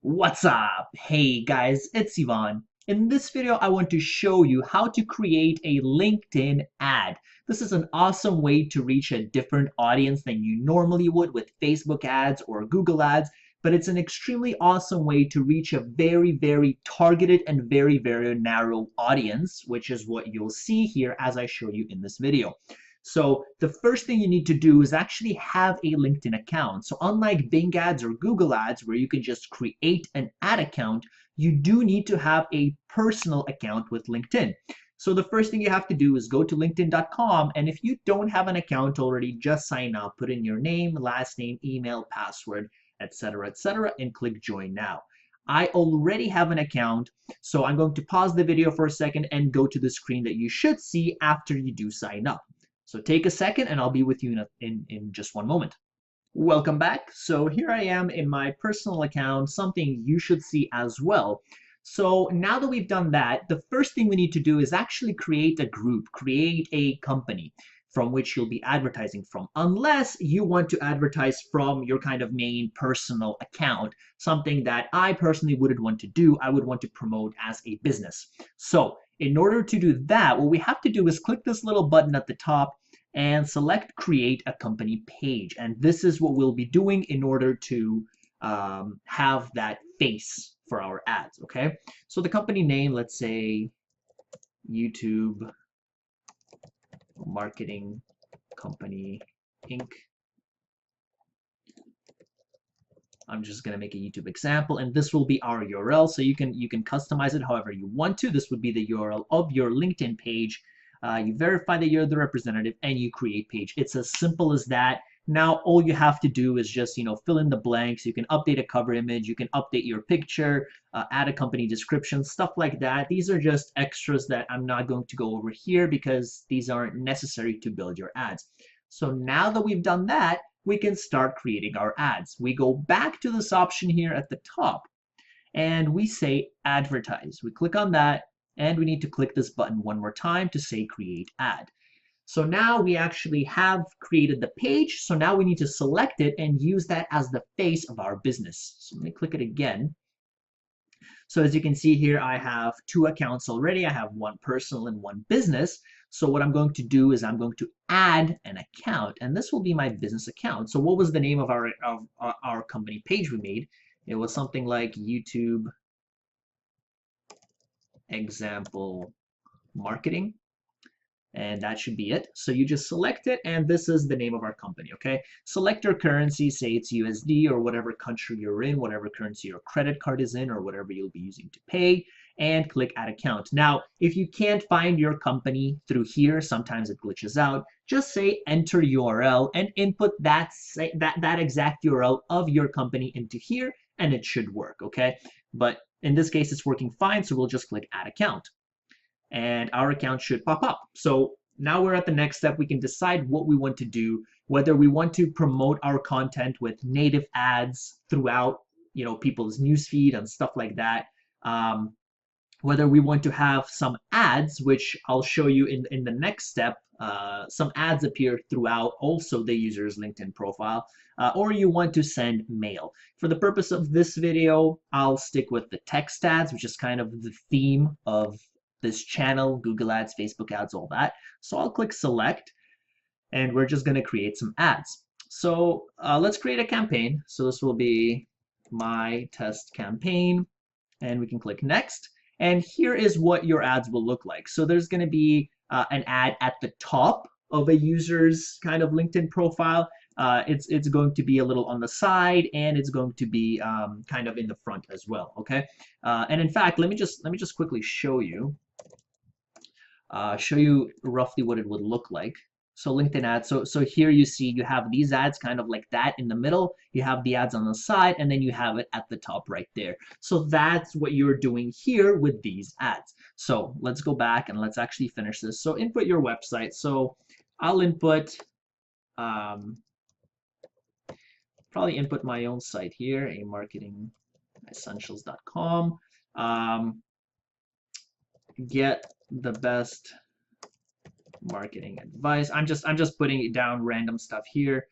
What's up? Hey guys, it's Ivan. In this video, I want to show you how to create a LinkedIn ad. This is an awesome way to reach a different audience than you normally would with Facebook ads or Google ads, but it's an extremely awesome way to reach a very targeted and very narrow audience, which is what you'll see here as I show you in this video. So the first thing you need to do is actually have a LinkedIn account. So unlike Bing ads or Google ads, where you can just create an ad account, you do need to have a personal account with LinkedIn. So the first thing you have to do is go to linkedin.com, and if you don't have an account already, just sign up, put in your name, last name, email, password, etc., and click join now. I already have an account, so I'm going to pause the video for a second and go to the screen that you should see after you do sign up. So take a second and I'll be with you in just one moment. Welcome back. So here I am in my personal account, something you should see as well. So now that we've done that, the first thing we need to do is actually create a group, create a company from which you'll be advertising from, unless you want to advertise from your kind of main personal account, something that I personally wouldn't want to do. I would want to promote as a business. So in order to do that, what we have to do is click this little button at the top and select create a company page. And this is what we'll be doing in order to have that face for our ads, okay? So the company name, let's say YouTube Marketing Company Inc. I'm just going to make a YouTube example, and this will be our URL. So you can customize it however you want to. This would be the URL of your LinkedIn page. You verify that you're the representative, and you create page. It's as simple as that. Now all you have to do is just fill in the blanks. You can update a cover image. You can update your picture, add a company description, stuff like that. These are just extras that I'm not going to go over here because these aren't necessary to build your ads. So now that we've done that, we can start creating our ads. We go back to this option here at the top and we say advertise. We click on that and we need to click this button one more time to say create ad. So now we actually have created the page. So now we need to select it and use that as the face of our business. So let me click it again. So as you can see here, I have two accounts already. I have one personal and one business. So what I'm going to do is I'm going to add an account, and this will be my business account. So what was the name of our company page we made? It was something like YouTube Example Marketing. And that should be it. So you just select it, and this is the name of our company, okay? Select your currency, say it's USD or whatever country you're in, whatever currency your credit card is in, or whatever you'll be using to pay, and click Add Account. Now, if you can't find your company through here, sometimes it glitches out, just say Enter URL and input that exact URL of your company into here, and it should work, okay? But in this case, it's working fine, so we'll just click Add Account and our account should pop up. So now we're at the next step. We can decide what we want to do, whether we want to promote our content with native ads throughout people's newsfeed and stuff like that. Whether we want to have some ads, which I'll show you in the next step, some ads appear throughout also the user's LinkedIn profile, or you want to send mail. For the purpose of this video, I'll stick with the text ads, which is kind of the theme of this channel, Google ads, Facebook ads, all that. So I'll click select and we're just going to create some ads. So let's create a campaign. So this will be my test campaign and we can click next. And here is what your ads will look like. So there's going to be an ad at the top of a user's kind of LinkedIn profile. It's going to be a little on the side, and it's going to be kind of in the front as well. Okay, and in fact, let me just quickly show you roughly what it would look like. So LinkedIn ads. So here you see you have these ads kind of like that in the middle. You have the ads on the side, and then you have it at the top right there. So that's what you're doing here with these ads. So let's go back and let's actually finish this. So input your website. So I'll input probably input my own site here, amarketingessentials.com. Get the best marketing advice. I'm just putting it down random stuff here.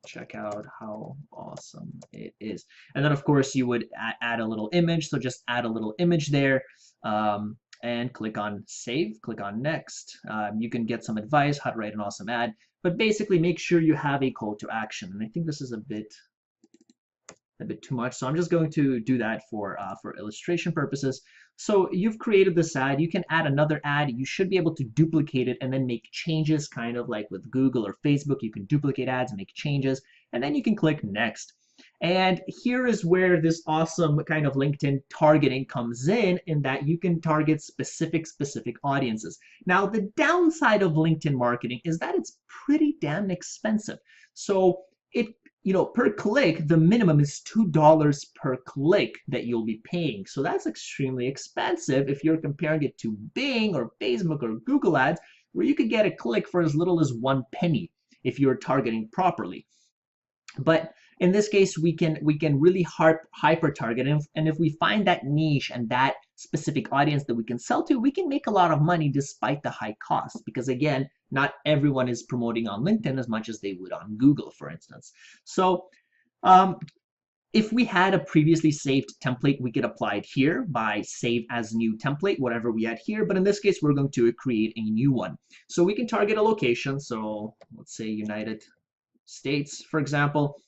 Check out how awesome it is. And then of course you would add a little image. So just add a little image there, and click on save, click on next. You can get some advice how to write an awesome ad, but basically make sure you have a call to action. And I think this is a bit too much. So I'm just going to do that for illustration purposes. So you've created this ad. You can add another ad. You should be able to duplicate it and then make changes, kind of like with Google or Facebook. You can duplicate ads and make changes, and then you can click next. And here is where this awesome kind of LinkedIn targeting comes in that you can target specific audiences. Now, the downside of LinkedIn marketing is that it's pretty damn expensive. So it per click, the minimum is $2 per click that you'll be paying. So that's extremely expensive if you're comparing it to Bing or Facebook or Google ads, where you could get a click for as little as 1 penny if you're targeting properly. But in this case, we can really hyper target, and if we find that niche and that specific audience that we can sell to, we can make a lot of money despite the high cost, because again, not everyone is promoting on LinkedIn as much as they would on Google, for instance. So if we had a previously saved template, we could apply it here by save as new template, whatever we had here. But in this case, we're going to create a new one. So we can target a location. So let's say United States, for example.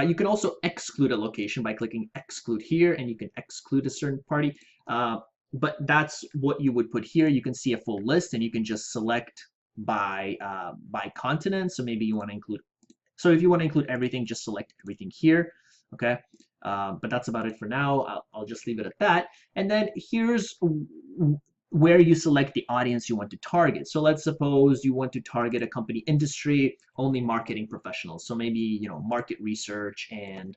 You can also exclude a location by clicking exclude here, and you can exclude a certain party. But that's what you would put here. You can see a full list, and you can just select by continent. So maybe you want to include. So if you want to include everything, just select everything here. Okay. But that's about it for now. I'll just leave it at that. And then here's where you select the audience you want to target. So let's suppose you want to target a company industry, only marketing professionals. So maybe, market research and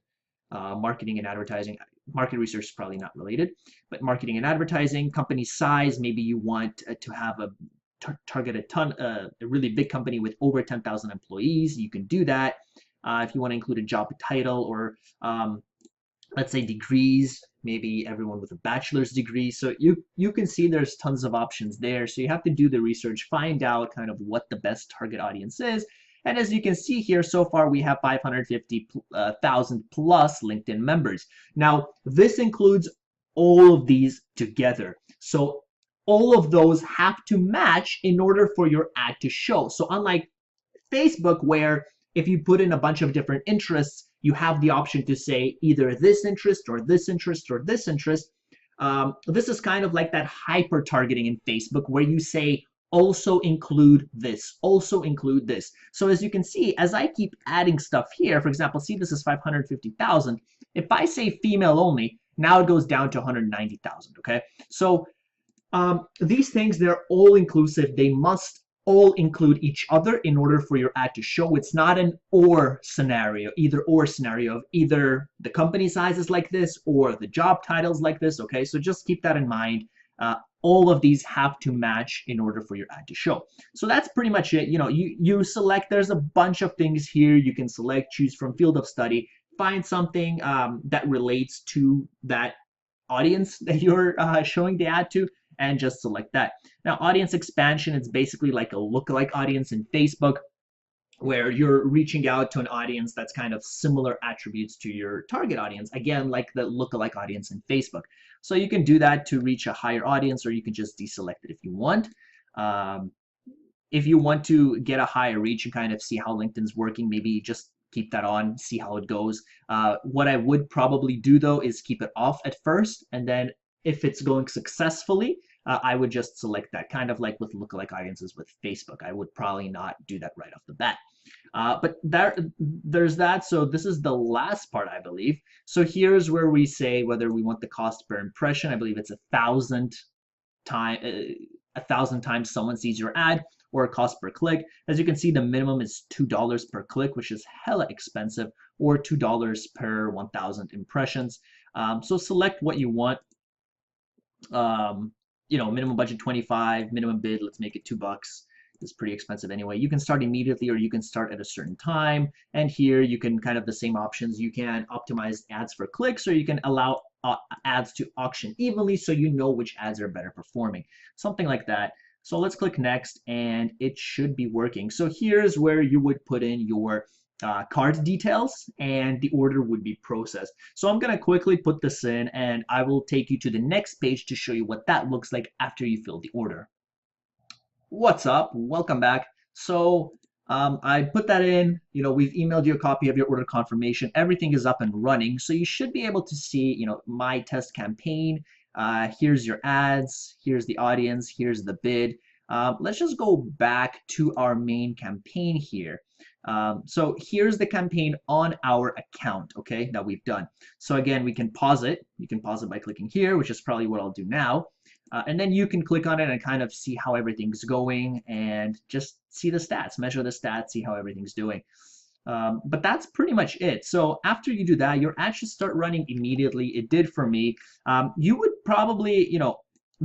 marketing and advertising. Market research is probably not related, but marketing and advertising. Company size, maybe you want to have target a really big company with over 10,000 employees. You can do that. If you want to include a job title or let's say degrees, maybe everyone with a bachelor's degree. So you can see there's tons of options there. So you have to do the research, find out kind of what the best target audience is. And as you can see here, so far we have 550,000 plus LinkedIn members. Now, this includes all of these together. So all of those have to match in order for your ad to show. So unlike Facebook, where if you put in a bunch of different interests, you have the option to say either this interest or this interest or this interest. This is kind of like that hyper targeting in Facebook, where you say also include this, also include this. So as you can see, as I keep adding stuff here, for example, see this is 550,000. If I say female only, now it goes down to 190,000, okay? So these things, they're all inclusive. They must all include each other in order for your ad to show. It's not an or scenario, either or scenario of either the company size is like this or the job titles like this, okay? So just keep that in mind. All of these have to match in order for your ad to show. So that's pretty much it. You select, there's a bunch of things here. You can select, choose from field of study, find something that relates to that audience that you're showing the ad to, and just select that. Now, audience expansion, it's basically like a lookalike audience in Facebook, where you're reaching out to an audience that's kind of similar attributes to your target audience, again, like the lookalike audience in Facebook. So you can do that to reach a higher audience, or you can just deselect it if you want. If you want to get a higher reach and kind of see how LinkedIn's working, maybe just keep that on, see how it goes. What I would probably do, though, is keep it off at first, and then if it's going successfully, I would just select that, kind of like with lookalike audiences with Facebook. I would probably not do that right off the bat. But there's that. So this is the last part, I believe. So here's where we say whether we want the cost per impression. I believe it's 1,000 times someone sees your ad, or a cost per click. As you can see, the minimum is $2 per click, which is hella expensive, or $2 per 1,000 impressions. So select what you want. Minimum budget 25, minimum bid, let's make it $2. It's pretty expensive anyway. You can start immediately, or you can start at a certain time. And here you can kind of the same options. You can optimize ads for clicks, or you can allow ads to auction evenly, so you know which ads are better performing. Something like that. So let's click next, and it should be working. So here's where you would put in your card details, and the order would be processed. So I'm going to quickly put this in, and I will take you to the next page to show you what that looks like after you fill the order. What's up? Welcome back. So I put that in. We've emailed you a copy of your order confirmation. Everything is up and running. So you should be able to see, my test campaign. Here's your ads. Here's the audience. Here's the bid. Let's just go back to our main campaign here. So here's the campaign on our account, okay, that we've done. So again, we can pause it. You can pause it by clicking here, which is probably what I'll do now. And then you can click on it and kind of see how everything's going and just see the stats, measure the stats, see how everything's doing. But that's pretty much it. So after you do that, your ad should start running immediately. It did for me. You would probably,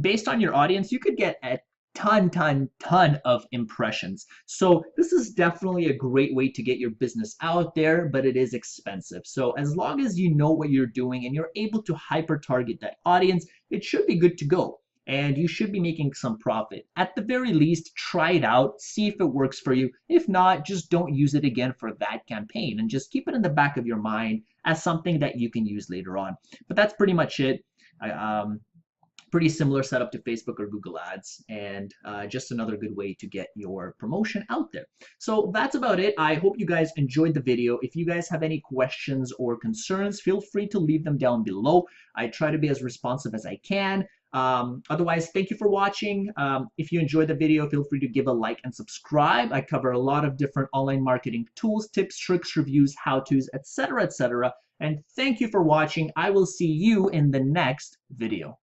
based on your audience, you could get a ton of impressions. So this is definitely a great way to get your business out there, but it is expensive. So as long as you know what you're doing and you're able to hyper target that audience, it should be good to go. And you should be making some profit. At the very least, try it out, see if it works for you. If not, just don't use it again for that campaign and just keep it in the back of your mind as something that you can use later on. But that's pretty much it. Pretty similar setup to Facebook or Google Ads, and just another good way to get your promotion out there. So that's about it. I hope you guys enjoyed the video. If you guys have any questions or concerns, feel free to leave them down below. I try to be as responsive as I can. Otherwise, thank you for watching. If you enjoyed the video, feel free to give a like and subscribe. I cover a lot of different online marketing tools, tips, tricks, reviews, how-tos, etc., etc. And thank you for watching. I will see you in the next video.